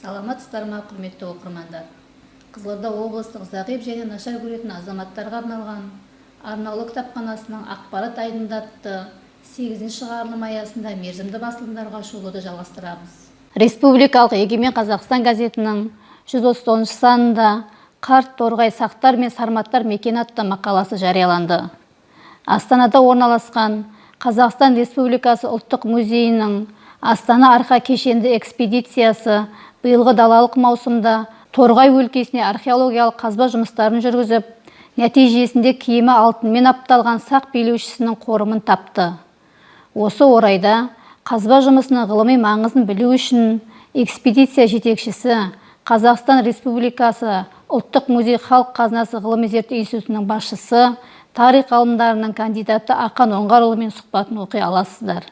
Саламатсыздар ма, құрметті оқырмандар. Қызылорда облыстық зағип және нашар көретін азаматтарға арналған арнаулы кітапханасының ақпарат айдында атты 8-ші шығарылым аясында мерзімді басылымдарға шолуды жалғастырамыз. Республикалық Егемен Қазақстан газетінің 139 санында Қарт, Торғай, Сақтар мен Сарматтар мекені атты мақаласы жарияланды. Астанада орналасқан Қазақстан Республикасы ұлттық музейінің Астана арқа кешенді экспедициясы биылғы далалық маусымда Торғай өлкесіне археологиялық қазба жұмыстарын жүргізіп, нәтижесінде киімі алтынмен апталған сақ билеушісінің қорымын тапты. Осы орайда қазба жұмысының ғылыми маңызын білу үшін экспедиция жетекшісі Қазақстан Республикасы ұлттық музей халық қазынасы ғылыми зерттеу институтының басшысы, тарих ғылымдарының кандидаты Ақан Оңғарұлымен сұхбатын оқи аласыздар.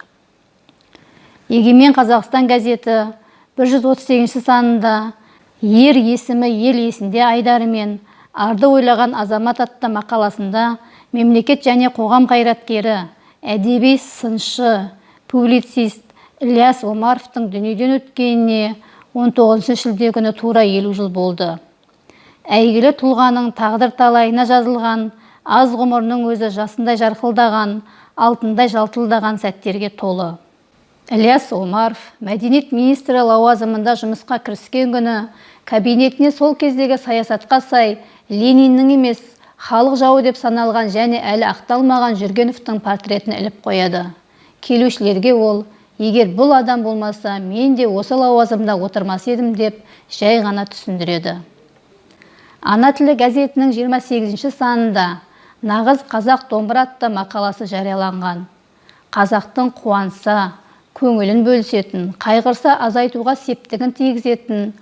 Егемен Қазақстан газеті 138 санында ер есімі ел есінде айдарымен арды ойлаған азамат атты мақаласында мемлекет және қоғам қайраткері, әдеби сыншы, публицист Ілияс Омаровтың дүниеден өткеніне 19 шілде күні тура 50 жыл болды. Әйгілі тұлғаның тағдыр талайына жазылған аз ғұмырының өзі жасындай жарқылдаған, алтындай жалтылдаған сәттерге толы. Ілияс Омаров мәдениет министрі лауазымында жұмысқа кіріскен күні кабинетіне сол кездегі саясатқа сай Лениннің емес, халық жауы деп саналған және әлі ақталмаған Жүргеновтың портретін іліп қояды. Келушілерге ол, егер бұл адам болмаса, мен де осы лауазымда отырмас едім деп жай ғана түсіндіреді. Ана тілі газетінің 28-ші санында Нағыз қазақ домбыра атты мақаласы жарияланған. Қазақтың қуанса, көңілін бөлісетін, қайғырса азайтуға септігін тигізетін,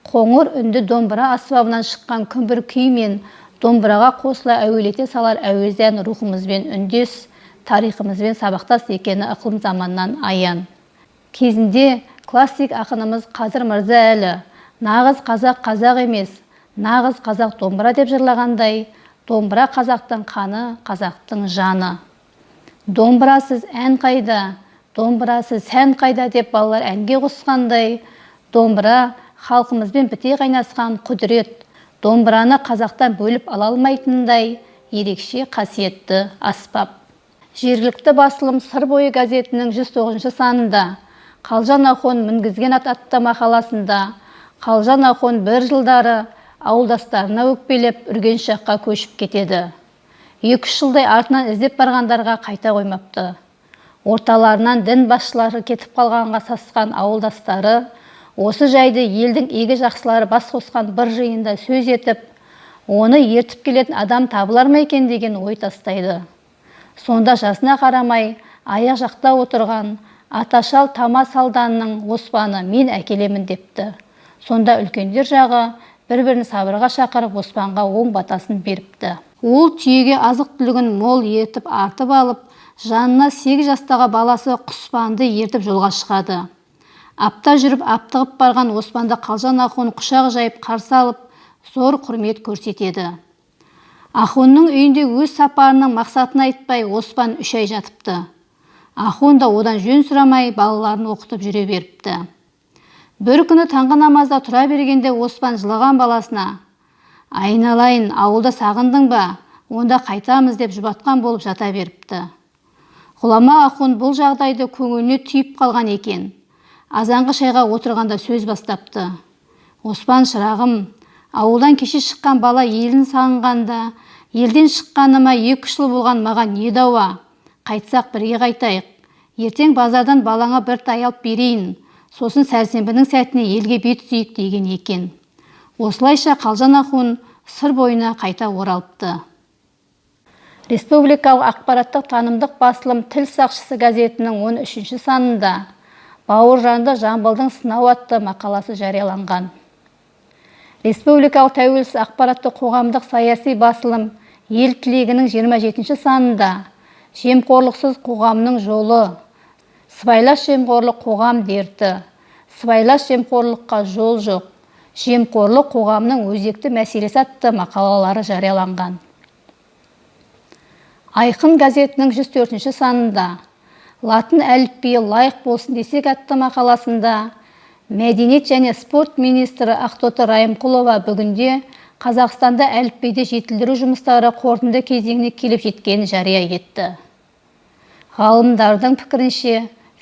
қоңыр үнді домбыра аспабынан шыққан күмбір күй мен домбыраға қосыла әуелете салар әуезден рухымызбен үндес, тарихымызбен сабақтас екені ықылым заманнан аян. Кезінде классик ақынымыз Қадыр Мырза әлі нағыз қазақ қазақ емес, нағыз қазақ домбыра деп жырлағандай, домбыра қазақтың қаны, қазақтың жаны. Домбырасыз ән қайда, домбырасы сән қайда деп балалар әнге қосқандай, домбыра халқымызбен біте қайнасқан құдірет, домбыраны қазақтан бөліп ала алмайтындай ерекше қасиетті аспап. Жергілікті басылым Сыр бойы газетінің 109-ші санында Қалжан Ахон мінгізген атты мақаласында Қалжан Ахон бір жылдары ауылдастарына өкпелеп Үргеніш жаққа көшіп кетеді. 2-3 жылдай артынан іздеп барғандарға қайта қоймапты. Орталарынан дін басшылары кетіп қалғанға сасқан ауылдастары осы жайды елдің игі жақсылары бас қосқан бір жиында сөз етіп, оны ертіп келетін адам табылар ма екен деген ой тастайды. Сонда жасына қарамай аяқ жақта отырған Аташал Тамас ауданының Оспаны мен әкелемін депті. Сонда үлкендер жағы бір-бірін сабырға шақырып Оспанға оң батасын беріпті. Ол түйеге азық түлігін мол етіп артып алып, жанына 8 жастағы баласы Құспанды ертіп жолға шығады. Апта жүріп аптығып барған Оспанды Қалжан Ахон құшақ жайып қарсы алып, зор құрмет көрсетеді. Ахонның үйінде өз сапарының мақсатын айтпай Оспан 3 ай жатыпты. Ахон да одан жөн сұрамай балаларын оқытып жүре беріпті. Бір күні таңғы намазда тұра бергенде Оспан жылаған баласына: «Айналайын, ауылда сағындың ба? Онда қайтамыз» деп жұбатқан болып жата беріпті. Ғұлама Ахон бұл жағдайды көңіліне түйіп қалған екен. Азанғы шайға отырғанда сөз бастапты. «Оспан шырағым, ауылдан кеше шыққан бала елін сағынғанда, елден шыққаныма 2 жыл болған маған не дауа? Қайтсақ бірге қайтайық. Ертең базардан балаңа бір тай алып берейін. Сосын сәрсенбінің сәтіне елге бет түзейік» деген екен. Осылайша Қалжан Ахон Сыр бойына қайта оралыпты. Республикалық ақпараттық танымдық басылым Тіл сақшысы газетінің 13-ші санында Бауыржанды Жамбылдың сынау атты мақаласы жарияланған. Республикалық тәуелсіз ақпараттық қоғамдық саяси басылым Ел тілегінің 27-ші санында Жемқорлықсыз қоғамның жолы, сыбайлас жемқорлық қоғам дерті, сыбайлас жемқорлыққа жол жоқ, жемқорлық қоғамның өзекті мәселесі атты мақалалары жарияланған. Айқын газетінің 104 санында латын әліпбиі лайық болсын десек атты мақаласында Мәдениет және спорт министрі Ақтоты Райымқұлова бүгінде Қазақстанда әліпбиді жетілдіру жұмыстары қорытынды кезеңіне келіп жеткенін жария етті. Ғалымдардың пікірінше,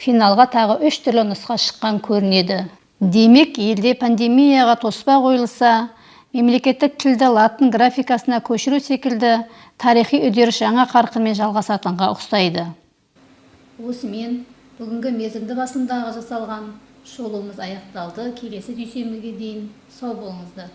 финалға тағы 3 түрлі нұсқа шыққан көрінеді. Демек, елде пандемияға тоспа қойылса, мемлекеттік тілді латын графикасына көшіру секілді тарихи үдеріс жаңа қарқынмен жалғасатынға ұқсайды. Осымен бүгінгі мерзімді басындағы жасалған шолуымыз аяқталды. Келесі дүйсенбіге дейін сау болыңыздар.